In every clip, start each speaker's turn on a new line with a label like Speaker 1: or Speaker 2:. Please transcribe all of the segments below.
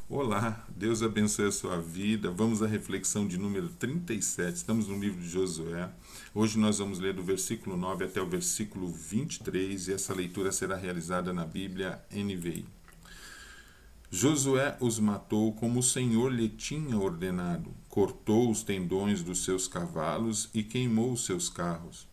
Speaker 1: Olá, Deus abençoe a sua vida. Vamos à reflexão de número 37. Estamos no livro de Josué. Hoje nós vamos ler do versículo 9 até o versículo 23 e essa leitura será realizada na Bíblia NVI. Josué os matou como o Senhor lhe tinha ordenado, cortou os tendões dos seus cavalos e queimou os seus carros.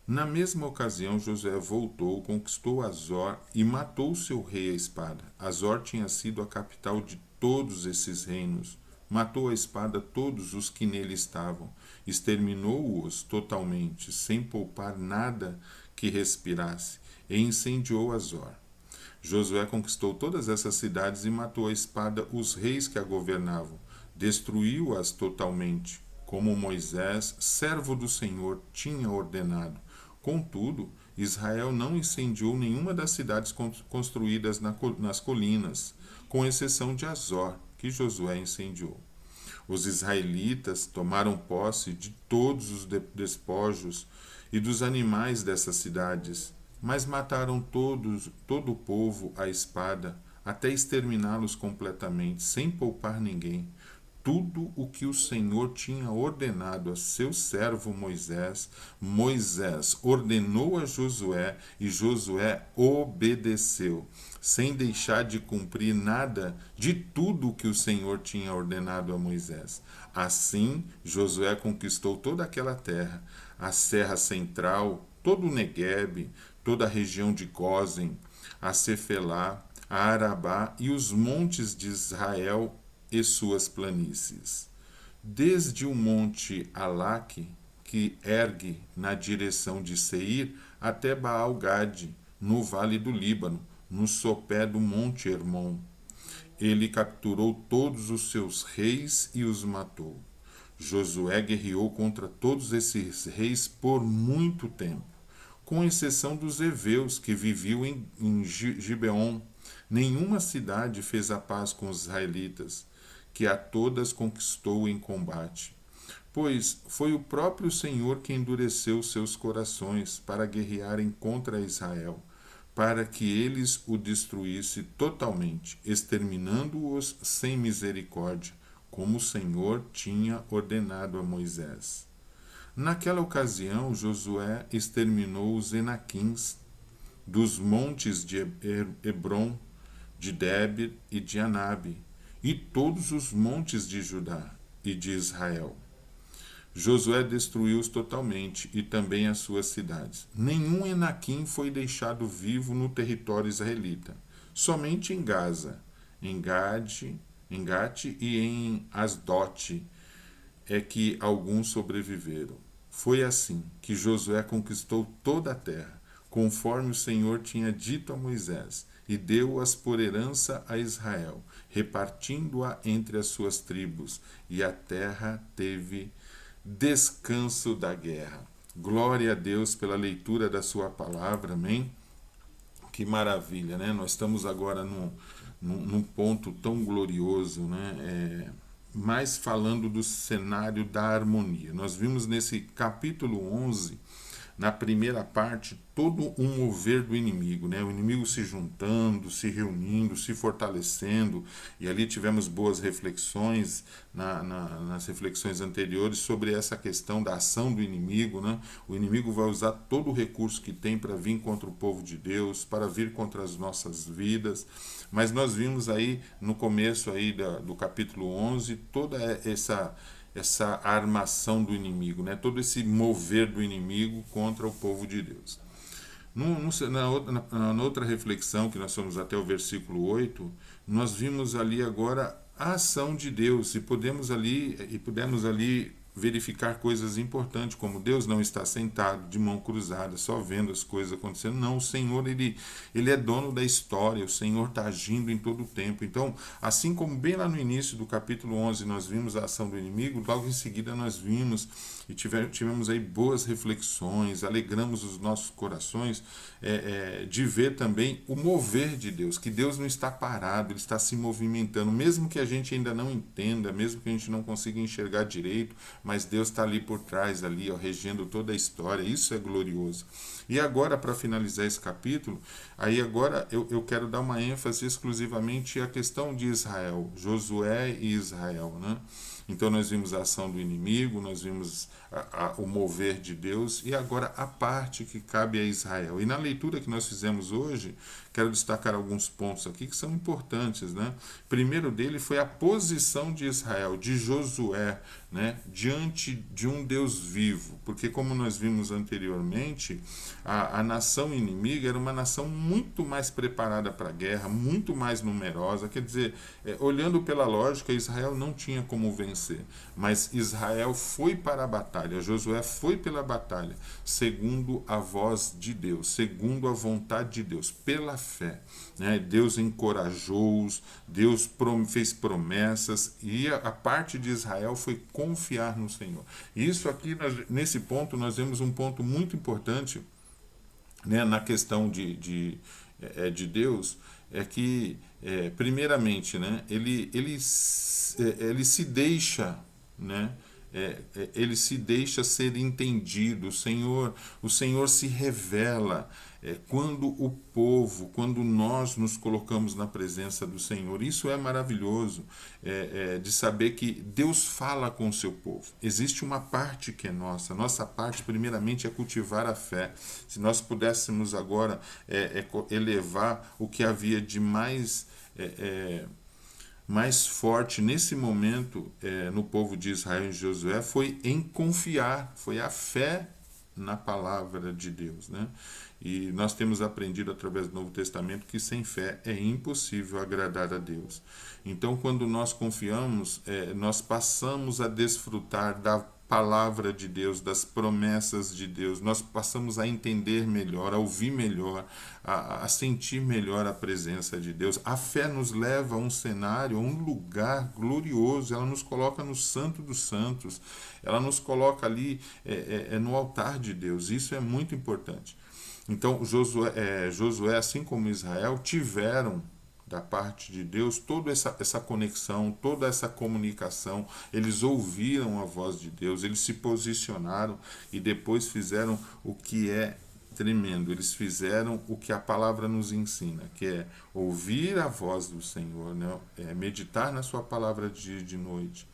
Speaker 1: Na mesma ocasião, Josué voltou, conquistou Azor e matou seu rei à espada. Azor tinha sido a capital de todos esses reinos. Matou à espada todos os que nele estavam. Exterminou-os totalmente, sem poupar nada que respirasse, e incendiou Azor. Josué conquistou todas essas cidades e matou à espada os reis que a governavam. Destruiu-as totalmente, como Moisés, servo do Senhor, tinha ordenado. Contudo, Israel não incendiou nenhuma das cidades construídas nas colinas, com exceção de Azor, que Josué incendiou. Os israelitas tomaram posse de todos os despojos e dos animais dessas cidades, mas mataram todo o povo à espada, até exterminá-los completamente, sem poupar ninguém. Tudo o que o Senhor tinha ordenado a seu servo Moisés, Moisés ordenou a Josué e Josué obedeceu, sem deixar de cumprir nada de tudo o que o Senhor tinha ordenado a Moisés. Assim, Josué conquistou toda aquela terra, a Serra Central, todo o Neguebe, toda a região de Gósen, a Cefelá, a Arabá e os montes de Israel e suas planícies. Desde o monte Alaque, que ergue na direção de Seir, até Baal-Gade, no vale do Líbano, no sopé do monte Hermon. Ele capturou todos os seus reis e os matou. Josué guerreou contra todos esses reis por muito tempo, com exceção dos heveus que viviam em Gibeon. Nenhuma cidade fez a paz com os israelitas, que a todas conquistou em combate. Pois foi o próprio Senhor que endureceu seus corações para guerrearem contra Israel, para que eles o destruísse totalmente, exterminando-os sem misericórdia, como o Senhor tinha ordenado a Moisés. Naquela ocasião, Josué exterminou os Enaquins dos montes de Hebron, de Débir e de Anabe, e todos os montes de Judá e de Israel. Josué destruiu-os totalmente, e também as suas cidades. Nenhum Enaquim foi deixado vivo no território israelita. Somente em Gaza, em Gate e em Asdote é que alguns sobreviveram. Foi assim que Josué conquistou toda a terra, conforme o Senhor tinha dito a Moisés, e deu-as por herança a Israel, repartindo-a entre as suas tribos, e a terra teve descanso da guerra. Glória a Deus pela leitura da sua palavra, amém? Que maravilha, né? Nós estamos agora num ponto tão glorioso, né? Mais falando do cenário da harmonia. Nós vimos nesse capítulo 11, na primeira parte, todo um mover do inimigo, né? O inimigo se juntando, se reunindo, se fortalecendo, e ali tivemos boas reflexões nas reflexões anteriores sobre essa questão da ação do inimigo, né? O inimigo vai usar todo o recurso que tem para vir contra o povo de Deus, para vir contra as nossas vidas, mas nós vimos aí no começo aí do capítulo 11 toda essa armação do inimigo, né? Todo esse mover do inimigo contra o povo de Deus. Na outra reflexão, que nós fomos até o versículo 8, nós vimos ali agora a ação de Deus e pudemos ali verificar coisas importantes, como Deus não está sentado de mão cruzada, só vendo as coisas acontecendo. Não, o Senhor, ele é dono da história, o Senhor está agindo em todo o tempo. Então, assim como bem lá no início do capítulo 11 nós vimos a ação do inimigo, logo em seguida nós vimos e tivemos aí boas reflexões, alegramos os nossos corações de ver também o mover de Deus, que Deus não está parado, Ele está se movimentando, mesmo que a gente ainda não entenda, mesmo que a gente não consiga enxergar direito, mas Deus está ali por trás, ali, ó, regendo toda a história. Isso é glorioso. E agora, para finalizar esse capítulo, aí agora eu quero dar uma ênfase exclusivamente à questão de Israel, Josué e Israel, né? Então nós vimos a ação do inimigo, nós vimos o mover de Deus, e agora a parte que cabe a Israel. E na leitura que nós fizemos hoje, quero destacar alguns pontos aqui que são importantes, né? Primeiro dele foi a posição de Israel, de Josué, né? Diante de um Deus vivo, porque como nós vimos anteriormente, a nação inimiga era uma nação muito mais preparada para a guerra, muito mais numerosa, quer dizer, olhando pela lógica, Israel não tinha como vencer, mas Israel foi para a batalha, Josué foi pela batalha, segundo a voz de Deus, segundo a vontade de Deus, pela fé, né? Deus encorajou-os, Deus fez promessas, e a parte de Israel foi confiar no Senhor. Isso aqui, nesse ponto, nós vemos um ponto muito importante, né, na questão de Deus, é que, primeiramente, né, ele se deixa, né, ele se deixa ser entendido. O Senhor se revela quando o povo, quando nós nos colocamos na presença do Senhor. Isso é maravilhoso, de saber que Deus fala com o seu povo. Existe uma parte que é nossa. Nossa parte, primeiramente, é cultivar a fé. Se nós pudéssemos agora elevar o que havia de mais forte nesse momento no povo de Israel e Josué, foi em confiar, foi a fé na palavra de Deus, né? E nós temos aprendido através do Novo Testamento que sem fé é impossível agradar a Deus. Então, quando nós confiamos, nós passamos a desfrutar da palavra de Deus, das promessas de Deus, nós passamos a entender melhor, a ouvir melhor, a sentir melhor a presença de Deus. A fé nos leva a um cenário, a um lugar glorioso, ela nos coloca no Santo dos Santos, ela nos coloca ali no altar de Deus. Isso é muito importante. Então, Josué, assim como Israel, tiveram da parte de Deus toda essa conexão, toda essa comunicação. Eles ouviram a voz de Deus, eles se posicionaram e depois fizeram o que é tremendo. Eles fizeram o que a palavra nos ensina, que é ouvir a voz do Senhor, né? Meditar na sua palavra dia e de noite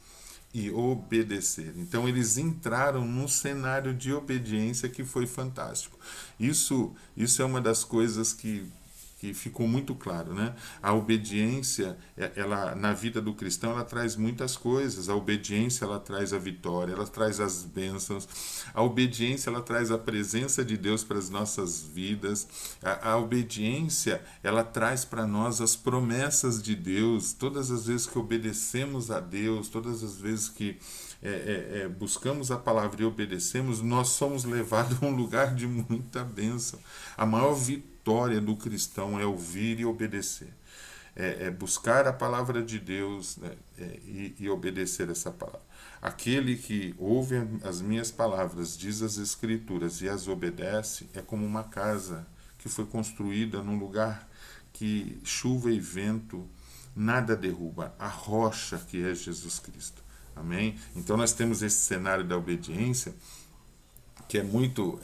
Speaker 1: e obedecer. Então eles entraram num cenário de obediência que foi fantástico. Isso é uma das coisas que ficou muito claro, né? A obediência, ela na vida do cristão, ela traz muitas coisas. A obediência, ela traz a vitória, ela traz as bênçãos. A obediência, ela traz a presença de Deus para as nossas vidas. A obediência, ela traz para nós as promessas de Deus. Todas as vezes que obedecemos a Deus, todas as vezes que buscamos a palavra e obedecemos, nós somos levados a um lugar de muita bênção. A maior vitória do cristão é ouvir e obedecer. Buscar a palavra de Deus, né, e obedecer essa palavra. Aquele que ouve as minhas palavras, diz as Escrituras e as obedece, é como uma casa que foi construída num lugar que chuva e vento nada derruba, a rocha que é Jesus Cristo. Amém? Então nós temos esse cenário da obediência que é muito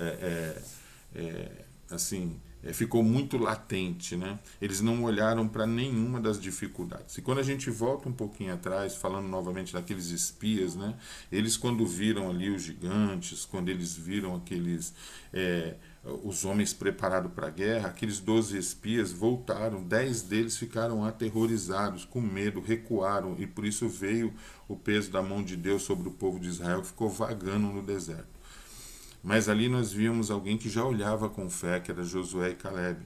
Speaker 1: ficou muito latente, né? Eles não olharam para nenhuma das dificuldades. E quando a gente volta um pouquinho atrás, falando novamente daqueles espias, né? Eles, quando viram ali os gigantes, quando eles viram aqueles os homens preparados para a guerra, aqueles 12 espias voltaram, 10 deles ficaram aterrorizados, com medo, recuaram, e por isso veio o peso da mão de Deus sobre o povo de Israel, que ficou vagando no deserto. Mas ali nós víamos alguém que já olhava com fé, que era Josué e Caleb.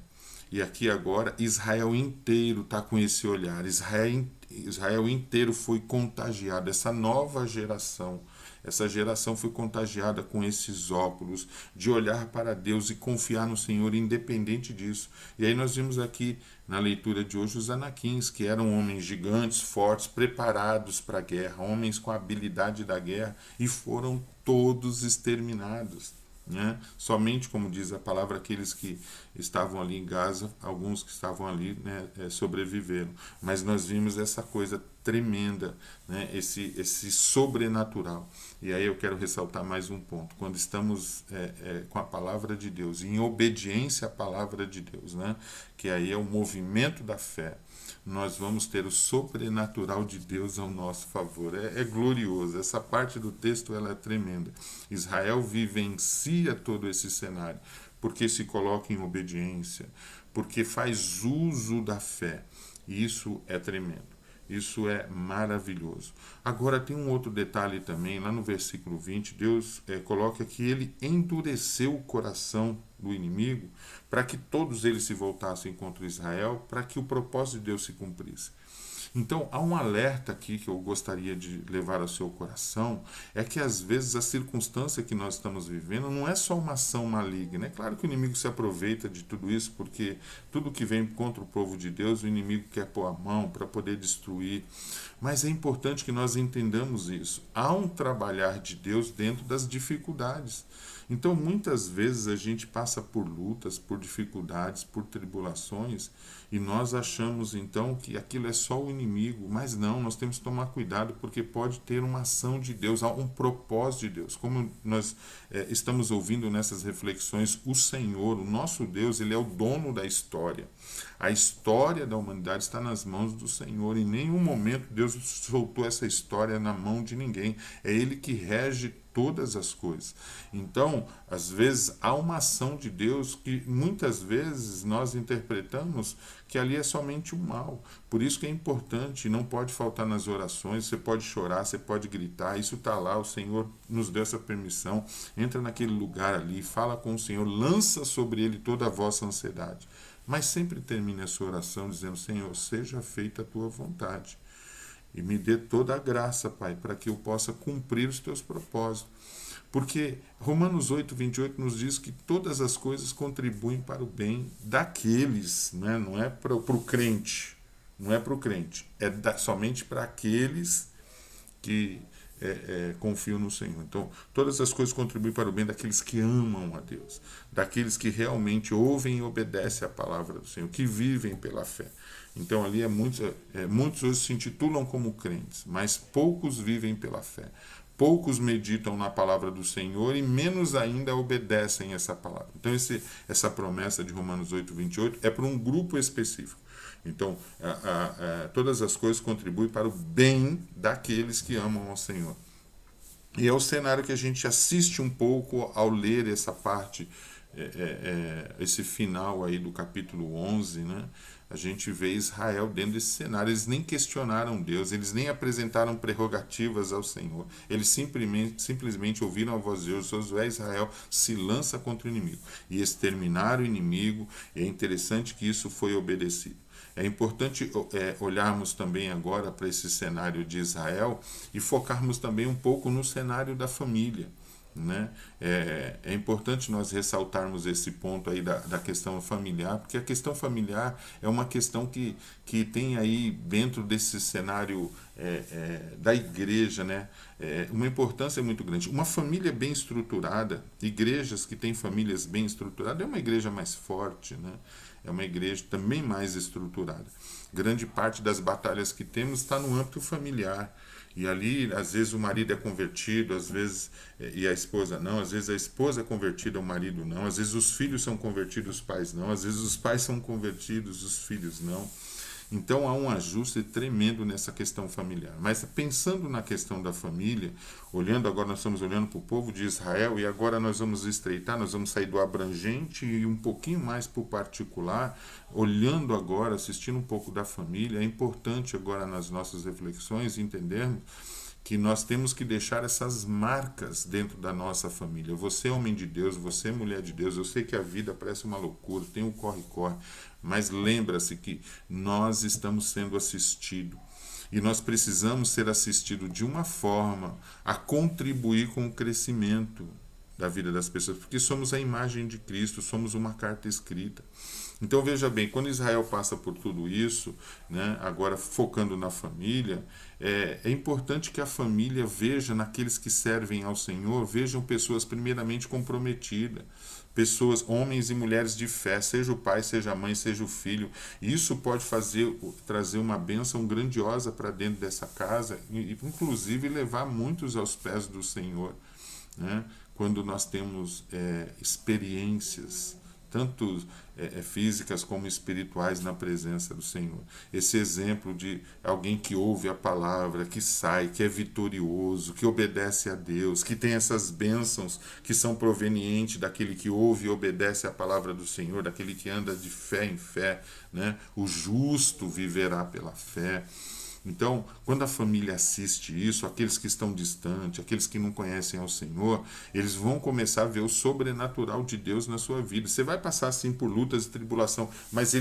Speaker 1: E aqui agora Israel inteiro está com esse olhar. Israel inteiro foi contagiado. Essa nova geração, essa geração foi contagiada com esses óculos de olhar para Deus e confiar no Senhor independente disso. E aí nós vimos aqui na leitura de hoje os anaquins, que eram homens gigantes, fortes, preparados para a guerra, homens com a habilidade da guerra, e foram todos exterminados, né? Somente, como diz a palavra, aqueles que estavam ali em Gaza, alguns que estavam ali, né, sobreviveram. Mas nós vimos essa coisa tremenda, né, esse sobrenatural. E aí eu quero ressaltar mais um ponto. Quando estamos com a palavra de Deus, em obediência à palavra de Deus, né, que aí é o movimento da fé, nós vamos ter o sobrenatural de Deus ao nosso favor. É glorioso. Essa parte do texto ela é tremenda. Israel vivencia todo esse cenário, porque se coloca em obediência, porque faz uso da fé. E isso é tremendo. Isso é maravilhoso. Agora tem um outro detalhe também, lá no versículo 20, Deus coloca que ele endureceu o coração do inimigo para que todos eles se voltassem contra Israel, para que o propósito de Deus se cumprisse. Então, há um alerta aqui que eu gostaria de levar ao seu coração, é que às vezes a circunstância que nós estamos vivendo não é só uma ação maligna. É claro que o inimigo se aproveita de tudo isso, porque tudo que vem contra o povo de Deus, o inimigo quer pôr a mão para poder destruir. Mas é importante que nós entendamos isso. Há um trabalhar de Deus dentro das dificuldades. Então, muitas vezes a gente passa por lutas, por dificuldades, por tribulações, e nós achamos então que aquilo é só o inimigo, mas não, nós temos que tomar cuidado, porque pode ter uma ação de Deus, há um propósito de Deus. Como nós estamos ouvindo nessas reflexões, o Senhor, o nosso Deus, ele é o dono da história. A história da humanidade está nas mãos do Senhor. Em nenhum momento Deus soltou essa história na mão de ninguém. É Ele que rege todas as coisas. Então, às vezes, há uma ação de Deus que muitas vezes nós interpretamos que ali é somente o mal. Por isso que é importante, não pode faltar nas orações, você pode chorar, você pode gritar, isso está lá, o Senhor nos deu essa permissão. Entra naquele lugar ali, fala com o Senhor, lança sobre Ele toda a vossa ansiedade. Mas sempre termine a sua oração dizendo: Senhor, seja feita a tua vontade. E me dê toda a graça, Pai, para que eu possa cumprir os teus propósitos. Porque Romanos 8, 28 nos diz que todas as coisas contribuem para o bem daqueles, né? Não é para o crente, não é para o crente, somente para aqueles que confiam no Senhor. Então, todas as coisas contribuem para o bem daqueles que amam a Deus, daqueles que realmente ouvem e obedecem à palavra do Senhor, que vivem pela fé. Então, ali muitos hoje se intitulam como crentes, mas poucos vivem pela fé. Poucos meditam na palavra do Senhor e menos ainda obedecem essa palavra. Então, essa promessa de Romanos 8, 28 é para um grupo específico. Então, todas as coisas contribuem para o bem daqueles que amam ao Senhor. E é o cenário que a gente assiste um pouco ao ler essa parte, esse final aí do capítulo 11, né? A gente vê Israel dentro desse cenário. Eles nem questionaram Deus, eles nem apresentaram prerrogativas ao Senhor. Eles simplesmente ouviram a voz de Deus. Josué, Israel se lança contra o inimigo e exterminaram o inimigo. E é interessante que isso foi obedecido. É importante olharmos também agora para esse cenário de Israel e focarmos também um pouco no cenário da família. Né? É importante nós ressaltarmos esse ponto aí da questão familiar, porque a questão familiar é uma questão que tem aí dentro desse cenário da igreja, né? Uma importância muito grande. Uma família bem estruturada, igrejas que têm famílias bem estruturadas, é uma igreja mais forte, né? É uma igreja também mais estruturada. Grande parte das batalhas que temos está no âmbito familiar. E ali, às vezes, o marido é convertido, às vezes, e a esposa não, às vezes a esposa é convertida, o marido não, às vezes os filhos são convertidos, os pais não, às vezes os pais são convertidos, os filhos não. Então há um ajuste tremendo nessa questão familiar. Mas pensando na questão da família, agora nós estamos olhando para o povo de Israel e agora nós vamos estreitar, nós vamos sair do abrangente e um pouquinho mais para o particular, olhando agora, assistindo um pouco da família. É importante agora nas nossas reflexões entendermos que nós temos que deixar essas marcas dentro da nossa família. Você é homem de Deus, você é mulher de Deus. Eu sei que a vida parece uma loucura, tem um corre-corre, mas lembra-se que nós estamos sendo assistidos. E nós precisamos ser assistidos de uma forma a contribuir com o crescimento da vida das pessoas, porque somos a imagem de Cristo, somos uma carta escrita. Então veja bem, quando Israel passa por tudo isso, né, agora focando na família, é importante que a família veja naqueles que servem ao Senhor, vejam pessoas primeiramente comprometidas, pessoas, homens e mulheres de fé, seja o pai, seja a mãe, seja o filho. Isso pode trazer uma bênção grandiosa para dentro dessa casa e inclusive levar muitos aos pés do Senhor, né? Quando nós temos experiências tanto físicas como espirituais na presença do Senhor. Esse exemplo de alguém que ouve a palavra, que sai, que é vitorioso, que obedece a Deus, que tem essas bênçãos que são provenientes daquele que ouve e obedece a palavra do Senhor, daquele que anda de fé em fé, né? O justo viverá pela fé. Então, quando a família assiste isso, aqueles que estão distantes, aqueles que não conhecem ao Senhor, eles vão começar a ver o sobrenatural de Deus na sua vida. Você vai passar assim por lutas e tribulação, mas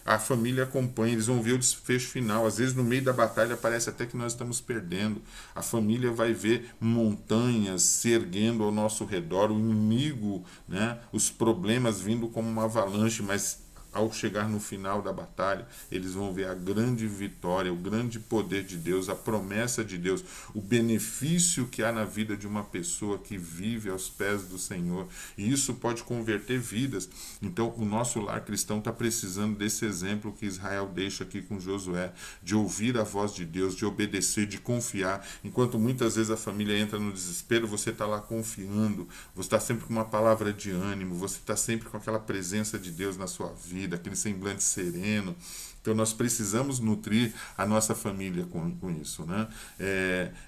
Speaker 1: a família acompanha, eles vão ver o desfecho final. Às vezes no meio da batalha parece até que nós estamos perdendo. A família vai ver montanhas se erguendo ao nosso redor, o inimigo, né, os problemas vindo como uma avalanche, mas ao chegar no final da batalha, eles vão ver a grande vitória, o grande poder de Deus, a promessa de Deus, o benefício que há na vida de uma pessoa que vive aos pés do Senhor. E isso pode converter vidas. Então, o nosso lar cristão está precisando desse exemplo que Israel deixa aqui com Josué, de ouvir a voz de Deus, de obedecer, de confiar. Enquanto muitas vezes a família entra no desespero, você está lá confiando, você está sempre com uma palavra de ânimo, você está sempre com aquela presença de Deus na sua vida, aquele semblante sereno. Então nós precisamos nutrir a nossa família com isso, né?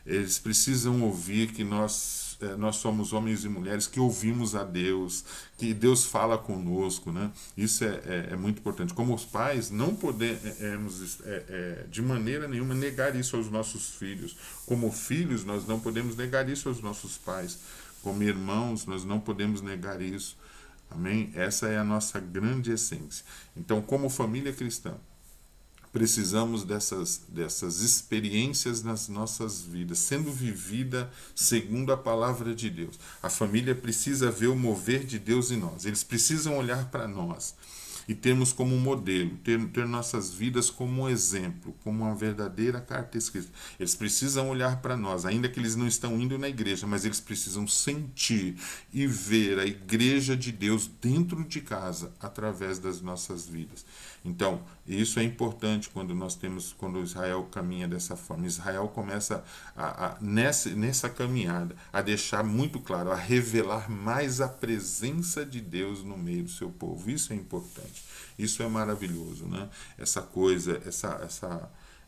Speaker 1: Eles precisam ouvir que nós somos homens e mulheres que ouvimos a Deus, que Deus fala conosco, né? Isso é muito importante. Como os pais, não podemos de maneira nenhuma negar isso aos nossos filhos. Como filhos, nós não podemos negar isso aos nossos pais. Como irmãos, nós não podemos negar isso. Amém? Essa é a nossa grande essência. Então, como família cristã, precisamos dessas experiências nas nossas vidas, sendo vivida segundo a palavra de Deus. A família precisa ver o mover de Deus em nós. Eles precisam olhar para nós e termos como modelo, ter nossas vidas como um exemplo, como uma verdadeira carta escrita. Eles precisam olhar para nós, ainda que eles não estão indo na igreja, mas eles precisam sentir e ver a igreja de Deus dentro de casa, através das nossas vidas. Então, isso é importante quando Israel caminha dessa forma. Israel começa nessa caminhada a deixar muito claro, a revelar mais a presença de Deus no meio do seu povo. Isso é importante. Isso é maravilhoso, né? Essa coisa,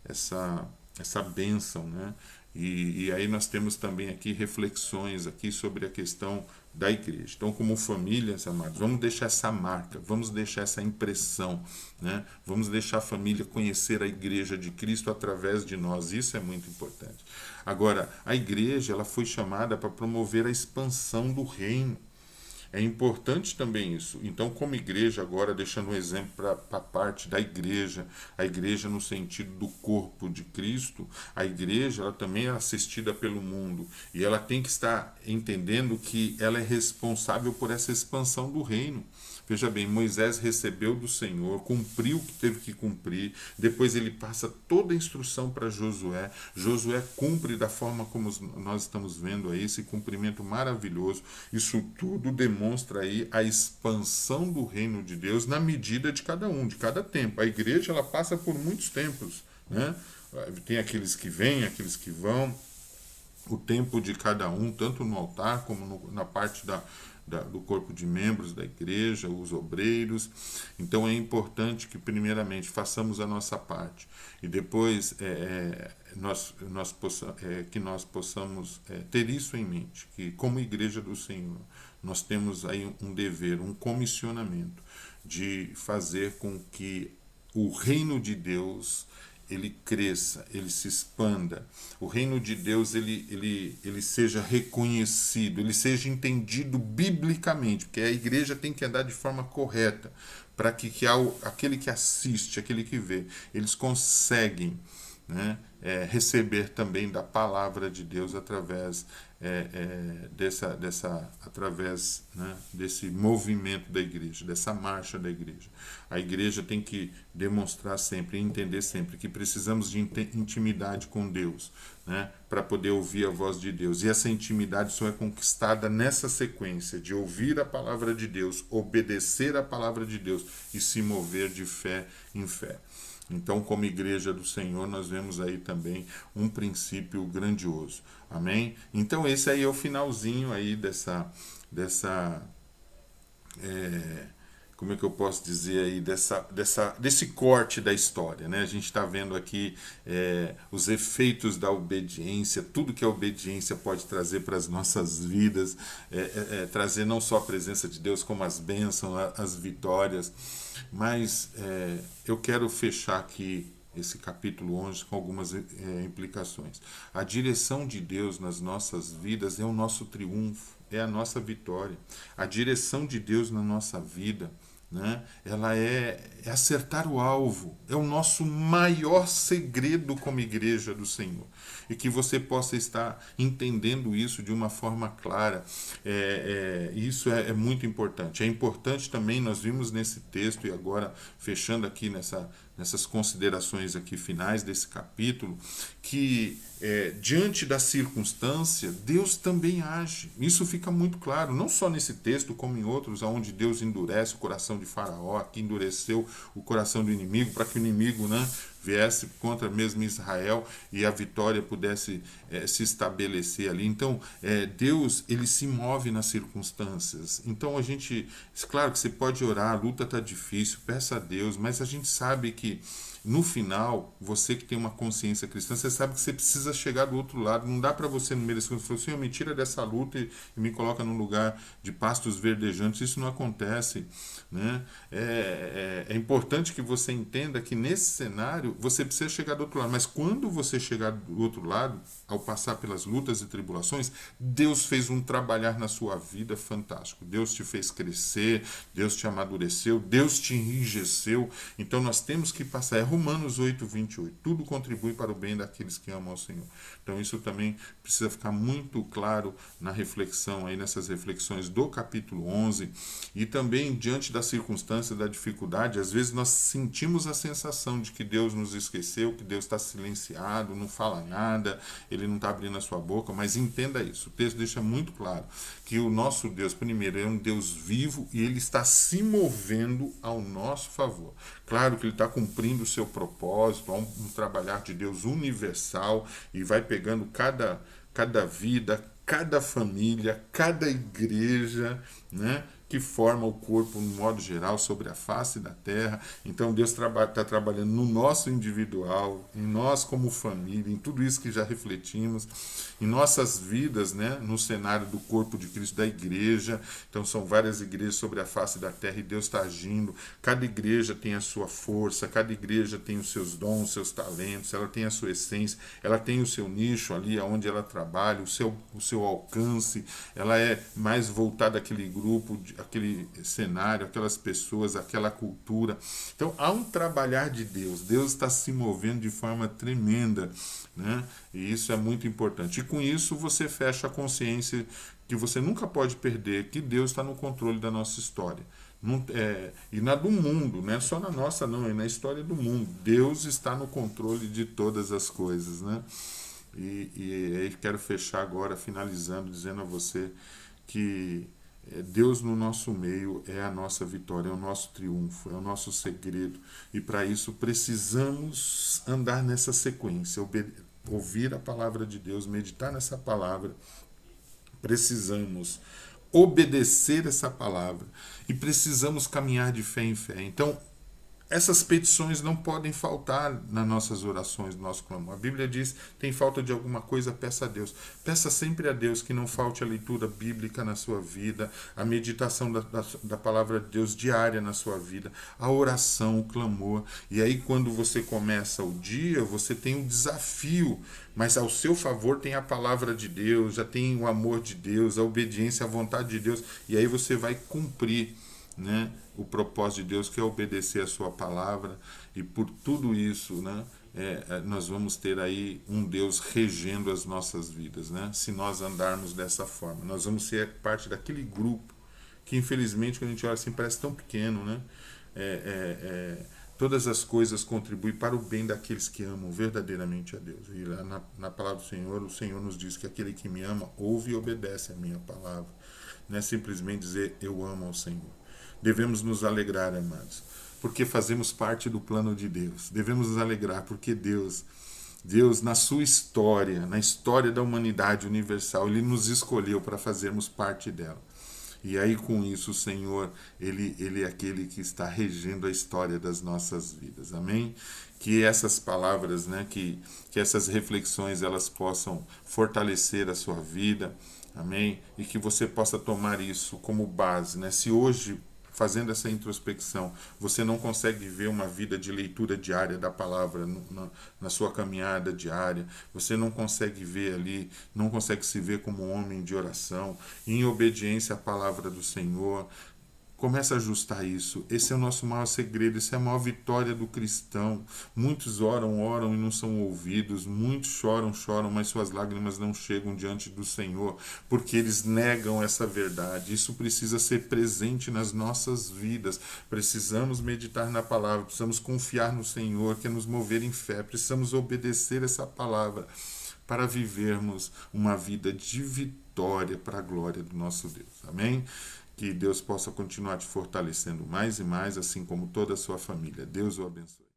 Speaker 1: essa bênção, né? E aí nós temos também aqui reflexões aqui sobre a questão da igreja. Então, como famílias, amados, vamos deixar essa marca, vamos deixar essa impressão, né? Vamos deixar a família conhecer a igreja de Cristo através de nós. Isso é muito importante. Agora, a igreja, ela foi chamada para promover a expansão do reino. É importante também isso. Então, como igreja, agora deixando um exemplo para a parte da igreja, a igreja no sentido do corpo de Cristo, a igreja ela também é assistida pelo mundo e ela tem que estar entendendo que ela é responsável por essa expansão do reino. Veja bem, Moisés recebeu do Senhor, cumpriu o que teve que cumprir, depois ele passa toda a instrução para Josué. Josué cumpre da forma como nós estamos vendo aí, esse cumprimento maravilhoso. Isso tudo demonstra aí a expansão do reino de Deus na medida de cada um, de cada tempo. A igreja ela passa por muitos tempos, né? Tem aqueles que vêm, aqueles que vão, o tempo de cada um, tanto no altar como na parte do corpo de membros da igreja, os obreiros. Então é importante que primeiramente façamos a nossa parte e depois que nós possamos ter isso em mente, que como igreja do Senhor nós temos aí um dever, um comissionamento de fazer com que o reino de Deus ele cresça, ele se expanda, o reino de Deus ele seja reconhecido, ele seja entendido biblicamente, porque a igreja tem que andar de forma correta, para que aquele que assiste, aquele que vê, eles conseguem né, receber também da palavra de Deus através através, né, desse movimento da igreja, dessa marcha da igreja. A igreja tem que demonstrar sempre, entender sempre que precisamos de intimidade com Deus, né, para poder ouvir a voz de Deus. E essa intimidade só é conquistada nessa sequência de ouvir a palavra de Deus, obedecer a palavra de Deus e se mover de fé em fé. Então, como igreja do Senhor, nós vemos aí também um princípio grandioso. Amém? Então, esse aí é o finalzinho aí como é que eu posso dizer aí, desse corte da história, né? A gente está vendo aqui os efeitos da obediência, tudo que a obediência pode trazer para as nossas vidas, trazer não só a presença de Deus, como as bênçãos, as vitórias. Mas eu quero fechar aqui esse capítulo 11 com algumas implicações. A direção de Deus nas nossas vidas é o nosso triunfo, é a nossa vitória. A direção de Deus na nossa vida, né, ela é acertar o alvo, é o nosso maior segredo como igreja do Senhor. E que você possa estar entendendo isso de uma forma clara. Isso é muito importante. É importante também, nós vimos nesse texto, e agora fechando aqui nessas considerações aqui finais desse capítulo, que diante da circunstância, Deus também age. Isso fica muito claro, não só nesse texto, como em outros, onde Deus endurece o coração de Faraó, que endureceu o coração do inimigo, para que o inimigo, né, viesse contra mesmo Israel e a vitória pudesse se estabelecer ali. Então, Deus, ele se move nas circunstâncias. Então, claro que você pode orar, a luta está difícil, peça a Deus, mas a gente sabe que no final, você que tem uma consciência cristã, você sabe que você precisa chegar do outro lado. Não dá para você, no meio das coisas, falar, Senhor, me tira dessa luta e me coloca num lugar de pastos verdejantes. Isso não acontece, né? É importante que você entenda que nesse cenário você precisa chegar do outro lado. Mas quando você chegar do outro lado, ao passar pelas lutas e tribulações, Deus fez um trabalhar na sua vida fantástico. Deus te fez crescer, Deus te amadureceu, Deus te enrijeceu. Então nós temos que passar. Romanos 8, 28. Tudo contribui para o bem daqueles que amam ao Senhor. Então isso também precisa ficar muito claro na reflexão, aí nessas reflexões do capítulo 11. E também diante da circunstância, da dificuldade, às vezes nós sentimos a sensação de que Deus nos esqueceu, que Deus está silenciado, não fala nada, Ele não está abrindo a sua boca, mas entenda isso. O texto deixa muito claro que o nosso Deus, primeiro, é um Deus vivo e Ele está se movendo ao nosso favor. Claro que Ele está cumprindo o seu propósito, há um trabalhar de Deus universal e vai pegando cada vida, cada família, cada igreja, né, que forma o corpo no modo geral sobre a face da terra. Então Deus está trabalhando no nosso individual, em nós como família, em tudo isso que já refletimos, em nossas vidas, né, no cenário do corpo de Cristo, da igreja. Então são várias igrejas sobre a face da terra e Deus está agindo. Cada igreja tem a sua força, cada igreja tem os seus dons, os seus talentos, ela tem a sua essência, ela tem o seu nicho ali onde ela trabalha, o seu alcance, ela é mais voltada àquele grupo, aquele cenário, aquelas pessoas, aquela cultura. Então há um trabalhar de Deus. Deus está se movendo de forma tremenda, né? E isso é muito importante. E com isso você fecha a consciência que você nunca pode perder que Deus está no controle da nossa história. Não, e na do mundo, não é só na nossa não, é na história do mundo. Deus está no controle de todas as coisas, né? E aí quero fechar agora, finalizando, dizendo a você que Deus no nosso meio é a nossa vitória, é o nosso triunfo, é o nosso segredo. E para isso precisamos andar nessa sequência, ouvir a palavra de Deus, meditar nessa palavra. Precisamos obedecer essa palavra e precisamos caminhar de fé em fé. Então, essas petições não podem faltar nas nossas orações, no nosso clamor. A Bíblia diz, tem falta de alguma coisa, peça a Deus. Peça sempre a Deus que não falte a leitura bíblica na sua vida, a meditação da palavra de Deus diária na sua vida, a oração, o clamor. E aí quando você começa o dia, você tem um desafio, mas ao seu favor tem a palavra de Deus, já tem o amor de Deus, a obediência à vontade de Deus, e aí você vai cumprir, né, o propósito de Deus, que é obedecer a sua palavra, e por tudo isso, né, nós vamos ter aí um Deus regendo as nossas vidas, né? Se nós andarmos dessa forma. Nós vamos ser parte daquele grupo que, infelizmente, quando a gente olha assim, parece tão pequeno, né? Todas as coisas contribuem para o bem daqueles que amam verdadeiramente a Deus. E lá na palavra do Senhor, o Senhor nos diz que aquele que me ama ouve e obedece a minha palavra. Não é simplesmente dizer eu amo ao Senhor. Devemos nos alegrar, amados, porque fazemos parte do plano de Deus. Devemos nos alegrar porque Deus, na sua história, na história da humanidade universal, Ele nos escolheu para fazermos parte dela. E aí, com isso, o Senhor, ele é aquele que está regendo a história das nossas vidas. Amém? Que essas palavras, né, que essas reflexões, elas possam fortalecer a sua vida. Amém? E que você possa tomar isso como base, né? Se hoje, fazendo essa introspecção, você não consegue viver uma vida de leitura diária da palavra na sua caminhada diária, você não consegue ver ali, não consegue se ver como um homem de oração, em obediência à palavra do Senhor, começa a ajustar isso. Esse é o nosso maior segredo, essa é a maior vitória do cristão. Muitos oram e não são ouvidos, muitos choram, mas suas lágrimas não chegam diante do Senhor, porque eles negam essa verdade. Isso precisa ser presente nas nossas vidas. Precisamos meditar na palavra, precisamos confiar no Senhor, que é nos mover em fé, precisamos obedecer essa palavra para vivermos uma vida de vitória para a glória do nosso Deus. Amém? Que Deus possa continuar te fortalecendo mais e mais, assim como toda a sua família. Deus o abençoe.